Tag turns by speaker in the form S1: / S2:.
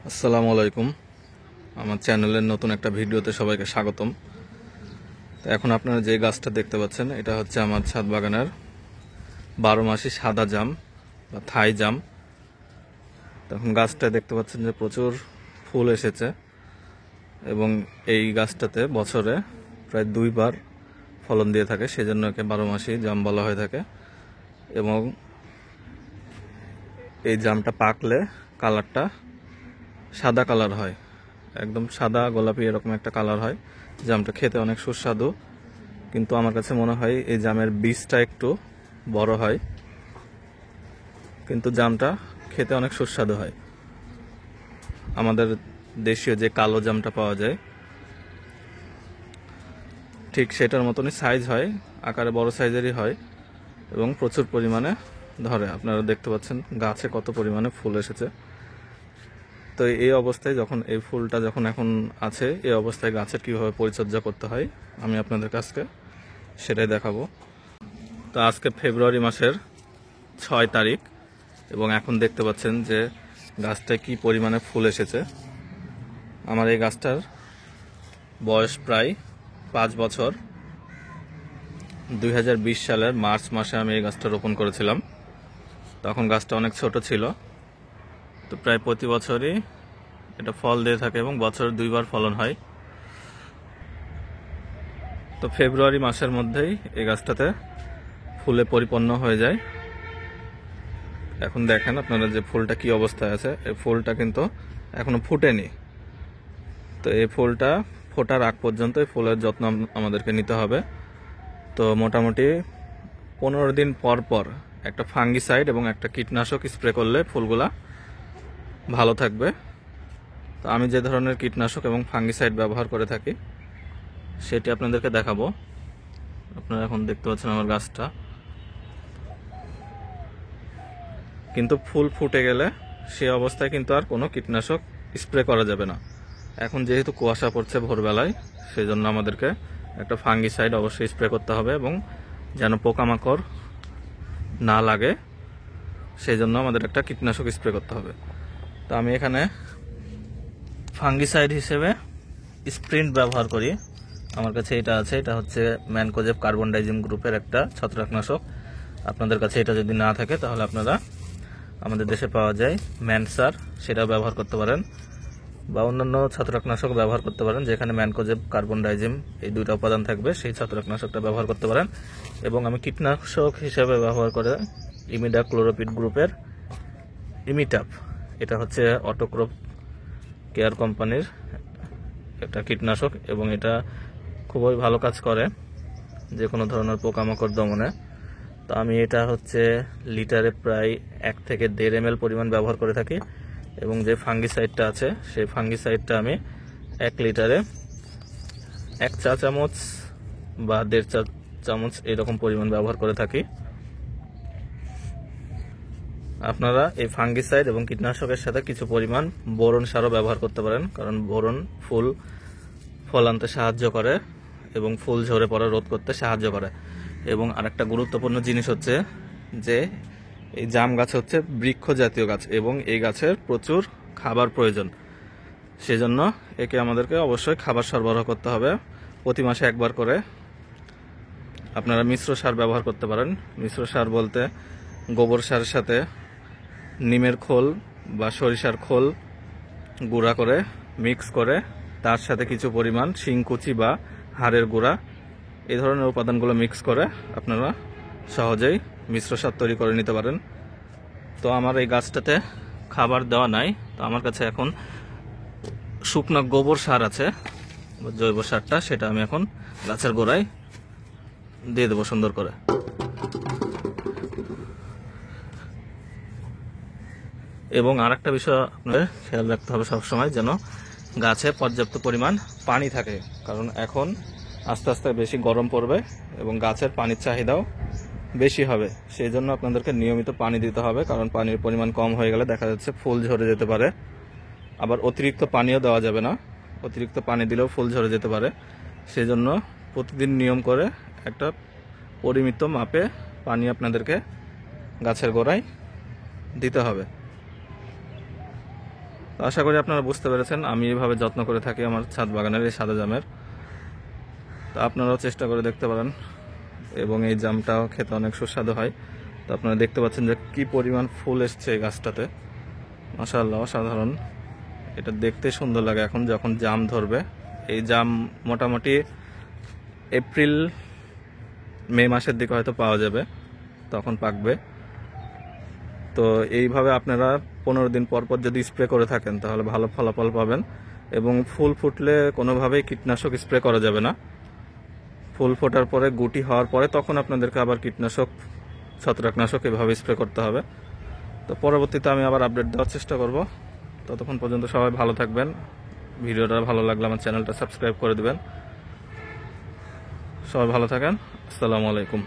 S1: আসসালামু আলাইকুম। আমার চ্যানেলের নতুন একটা ভিডিওতে সবাইকে স্বাগতম। তো এখন আপনারা যে গাছটা দেখতে পাচ্ছেন এটা হচ্ছে আমার ছাদ বাগানের 12 মাসি সাদা জাম বা থাই জাম। তখন গাছটা দেখতে পাচ্ছেন যে প্রচুর ফুল এসেছে এবং এই গাছটাতে বছরে প্রায় 2 বার ফলন দিয়ে থাকে, সেজন্য একে 12 মাসি জাম বলা হয়ে থাকে। এবং এই জামটা পাকলে কালারটা সাদা কালার হয়, একদম সাদা গোলাপি এরকম একটা কালার হয়। জামটা খেতে অনেক সুস্বাদু, কিন্তু আমার কাছে মনে হয় এই জামের বীজটা একটু বড় হয়, কিন্তু জামটা খেতে অনেক সুস্বাদু হয়। আমাদের দেশীয় যে কালো জামটা পাওয়া যায় ঠিক সেটার মতনই সাইজ হয়, আকারে বড় সাইজেরই হয় এবং প্রচুর পরিমাণে ধরে। আপনারা দেখতে পাচ্ছেন গাছে কত পরিমাণে ফুল এসেছে। তো এই অবস্থায় যখন এই ফুলটা যখন এখন আছে, এই অবস্থায় গাছের কীভাবে পরিচর্যা করতে হয় আমি আপনাদের কাছে সেটাই দেখাবো। তো আজকে ফেব্রুয়ারি মাসের 6 তারিখ এবং এখন দেখতে পাচ্ছেন যে গাছটায় কি পরিমাণে ফুল এসেছে। আমার এই গাছটার বয়স প্রায় 5 বছর। 2020 সালের মার্চ মাসে আমি এই গাছটা রোপণ করেছিলাম। তখন গাছটা অনেক ছোট ছিল। তো প্রায় প্রতি বছরই এটা ফল দিয়ে থাকে এবং বছরে 2 বার ফলন হয়। তো ফেব্রুয়ারি মাসের মধ্যেই এই গাছটাতে ফুলে পরিপূর্ণ হয়ে যায়। এখন দেখেন আপনারা যে ফুলটা কি অবস্থায় আছে, এই ফুলটা কিন্তু এখনো ফুটেনি। তো এই ফুলটা ফোটার আগ পর্যন্ত এই ফুলের যত্ন আমাদেরকে নিতে হবে। তো মোটামুটি 15 দিন পর পর একটা ফাঙ্গিসাইড এবং একটা কীটনাশক স্প্রে করলে ফুলগুলা ভালো থাকবে। তো আমি যে ধরনের কীটনাশক এবং ফাঙ্গিসাইড ব্যবহার করে থাকি সেটি আপনাদেরকে দেখাবো। আপনারা এখন দেখতে পাচ্ছেন আমার গাছটা, কিন্তু ফুল ফুটে গেলে সে অবস্থায় কিন্তু আর কোনো কীটনাশক স্প্রে করা যাবে না। এখন যেহেতু কুয়াশা পড়ছে ভোরবেলায়, সেই জন্য আমাদেরকে একটা ফাঙ্গিসাইড অবশ্যই স্প্রে করতে হবে এবং যেন পোকামাকড় না লাগে সেই জন্য আমাদের একটা কীটনাশক স্প্রে করতে হবে। তো আমি এখানে ফাঙ্গিসাইড হিসেবে স্প্রিন্ট ব্যবহার করি। আমার কাছে এটা আছে, এটা হচ্ছে ম্যানকোজেব কার্বন ডাইজিম গ্রুপের একটা ছত্রাকনাশক। আপনাদের কাছে এটা যদি না থাকে তাহলে আপনারা আমাদের দেশে পাওয়া যায় ম্যানসার, সেটা ব্যবহার করতে পারেন, বা অন্যান্য ছত্রাকনাশক ব্যবহার করতে পারেন যেখানে ম্যানকোজেব কার্বন ডাইজিম এই 2টা উপাদান থাকবে, সেই ছত্রাকনাশকটা ব্যবহার করতে পারেন। এবং আমি কীটনাশক হিসেবে ব্যবহার করে ইমিডাক্লোরোপিড গ্রুপের ইমিটাপ, এটা হচ্ছে অটোক্রপ কেয়ার কোম্পানির একটা কীটনাশক এবং এটা খুবই ভালো কাজ করে যে কোনো ধরনের পোকামাকড় দমনে। তো আমি এটা হচ্ছে লিটারে প্রায় 1 থেকে 1.5 ml পরিমাণ ব্যবহার করে থাকি। এবং যে ফাঙ্গিসাইডটা আছে সেই ফাঙ্গিসাইডটা আমি 1 লিটারে 1 চা চামচ বা 1.5 চা চামচ এরকম পরিমাণ ব্যবহার করে থাকি। আপনারা এই ফাঙ্গিসাইড এবং কীটনাশকের সাথে কিছু পরিমাণ বোরন সারও ব্যবহার করতে পারেন, কারণ বোরন ফল আনতে সাহায্য করে এবং ফুল ঝরে পড়া রোধ করতে সাহায্য করে। এবং আরেকটা গুরুত্বপূর্ণ জিনিস হচ্ছে যে এই জাম গাছ হচ্ছে বৃক্ষ জাতীয় গাছ এবং এই গাছের প্রচুর খাবার প্রয়োজন, সেজন্য একে আমাদেরকে অবশ্যই খাবার সরবরাহ করতে হবে প্রতি মাসে 1 বার করে। আপনারা মিশ্র সার ব্যবহার করতে পারেন। মিশ্র সার বলতে গোবর সারের সাথে নিমের খোল বা সরিষার খোল গুঁড়া করে মিক্স করে তার সাথে কিছু পরিমাণ শিংকুচি বা হাড়ের গুঁড়া, এই ধরনের উপাদানগুলো মিক্স করে আপনারা সহজেই মিশ্র সার তৈরি করে নিতে পারেন। তো আমার এই গাছটাতে খাবার দেওয়া নাই, তো আমার কাছে এখন শুকনো গোবর সার আছে, জৈব সারটা, সেটা আমি এখন গাছের গোড়ায় দিয়ে দেবো সুন্দর করে। এবং আরেকটা বিষয় আপনাদের খেয়াল রাখতে হবে সবসময়, যেন গাছে পর্যাপ্ত পরিমাণ পানি থাকে, কারণ এখন আস্তে আস্তে বেশি গরম পড়বে এবং গাছের পানির চাহিদাও বেশি হবে। সেই জন্য আপনাদেরকে নিয়মিত পানি দিতে হবে, কারণ পানির পরিমাণ কম হয়ে গেলে দেখা যাচ্ছে ফুল ঝরে যেতে পারে। আবার অতিরিক্ত পানিও দেওয়া যাবে না, অতিরিক্ত পানি দিলেও ফুল ঝরে যেতে পারে। সেই জন্য প্রতিদিন নিয়ম করে একটা পরিমিত মাপে পানি আপনাদেরকে গাছের গোড়ায় দিতে হবে। তো আশা করি আপনারা বুঝতে পেরেছেন আমি এইভাবে যত্ন করে থাকি আমার ছাদ বাগানের এই সাদা জামের। তো আপনারাও চেষ্টা করে দেখতে পারেন, এবং এই জামটাও খেতে অনেক সুস্বাদু হয়। তো আপনারা দেখতে পাচ্ছেন যে কি পরিমাণ ফুল এসছে এই গাছটাতে, মাশাআল্লাহ অসাধারণ। এটা দেখতে সুন্দর লাগে। এখন যখন জাম ধরবে, এই জাম মোটামুটি এপ্রিল মে মাসের দিকে হয়তো পাওয়া যাবে, তখন পাকবে। তো এইভাবে আপনারা 15 দিন পর পর যদি স্প্রে করে থাকেন তাহলে ভালো ফলাফল পাবেন। এবং ফুল ফুটলে কোনোভাবেই কীটনাশক স্প্রে করা যাবে না। ফুল ফোটার পরে গুটি হওয়ার পরে তখন আপনাদেরকে আবার কীটনাশক, ছত্রাকনাশক এভাবে স্প্রে করতে হবে। তো পরবর্তীতে আমি আবার আপডেট দেওয়ার চেষ্টা করব। ততক্ষণ পর্যন্ত সবাই ভালো থাকবেন। ভিডিওটা ভালো লাগলে আমার চ্যানেলটা সাবস্ক্রাইব করে দিবেন। সবাই ভালো থাকেন। আসসালামু আলাইকুম।